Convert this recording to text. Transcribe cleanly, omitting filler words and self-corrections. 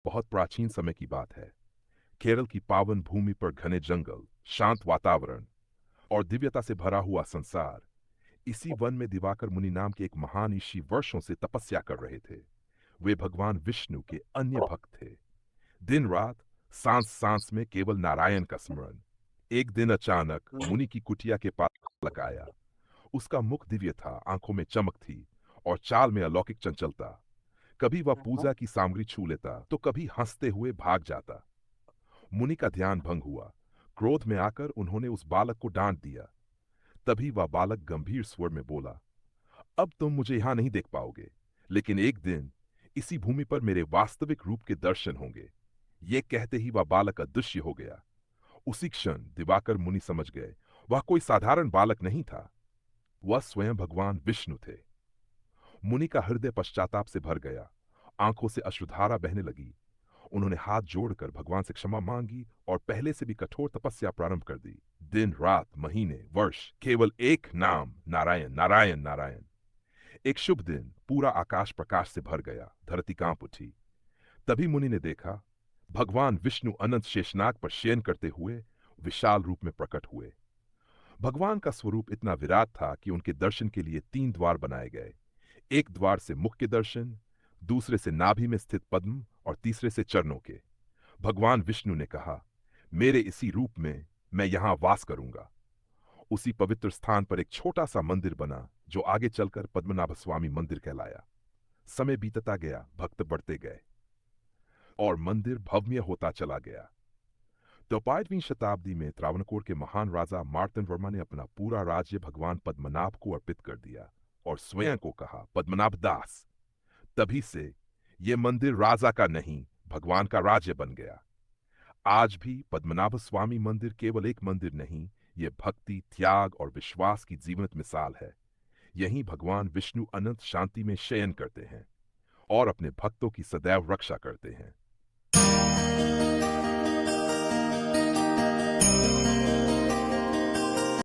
बहुत प्राचीन समय की बात है। केरल की पावन भूमि पर घने जंगल, शांत वातावरण और दिव्यता से भरा हुआ संसार। इसी वन में दिवाकर मुनि नाम के एक महान ऋषि वर्षों से तपस्या कर रहे थे। वे भगवान विष्णु के अन्य भक्त थे। दिन रात, सांस सांस में केवल नारायण का स्मरण। एक दिन अचानक मुनि की कुटिया के पास बालक आया। उसका मुख दिव्य था, आंखों में चमक थी और चाल में अलौकिक चंचलता। कभी वह पूजा की सामग्री छू लेता तो कभी हंसते हुए भाग जाता। मुनि का ध्यान भंग हुआ। क्रोध में आकर उन्होंने उस बालक को डांट दिया। तभी वह बालक गंभीर स्वर में बोला, अब तुम मुझे यहां नहीं देख पाओगे, लेकिन एक दिन इसी भूमि पर मेरे वास्तविक रूप के दर्शन होंगे। ये कहते ही वह बालक अदृश्य हो गया। उसी क्षण दिवाकर मुनि समझ गए, वह कोई साधारण बालक नहीं था। वह स्वयं भगवान विष्णु थे। मुनि का हृदय पश्चाताप से भर गया। आंखों से अश्रुधारा बहने लगी। उन्होंने हाथ जोड़कर भगवान से क्षमा मांगी और पहले से भी कठोर तपस्या प्रारंभ कर दी। दिन रात महीने वर्ष, केवल एक नाम, नारायण नारायण नारायण। एक शुभ दिन पूरा आकाश प्रकाश से भर गया, धरती कांप उठी। तभी मुनि ने देखा, भगवान विष्णु अनंत शेषनाग पर शयन करते हुए विशाल रूप में प्रकट हुए। भगवान का स्वरूप इतना विराट था कि उनके दर्शन के लिए 3 द्वार बनाए गए। एक द्वार से मुख के दर्शन, दूसरे से नाभि में स्थित पद्म और तीसरे से चरणों के। भगवान विष्णु ने कहा, मेरे इसी रूप में मैं यहां वास करूंगा। उसी पवित्र स्थान पर एक छोटा सा मंदिर बना, जो आगे चलकर पद्मनाभ स्वामी मंदिर कहलाया। समय बीतता गया, भक्त बढ़ते गए और मंदिर भव्य होता चला गया। 12वीं शताब्दी में त्रावणकोर के महान राजा मार्तंड वर्मा ने अपना पूरा राज्य भगवान पद्मनाभ को अर्पित कर दिया और स्वयं को कहा पद्मनाभ दास। तभी से यह मंदिर राजा का नहीं, भगवान का राज्य बन गया। आज भी पद्मनाभ स्वामी मंदिर केवल एक मंदिर नहीं, ये भक्ति, त्याग और विश्वास की जीवंत मिसाल है। यहीं भगवान विष्णु अनंत शांति में शयन करते हैं और अपने भक्तों की सदैव रक्षा करते हैं।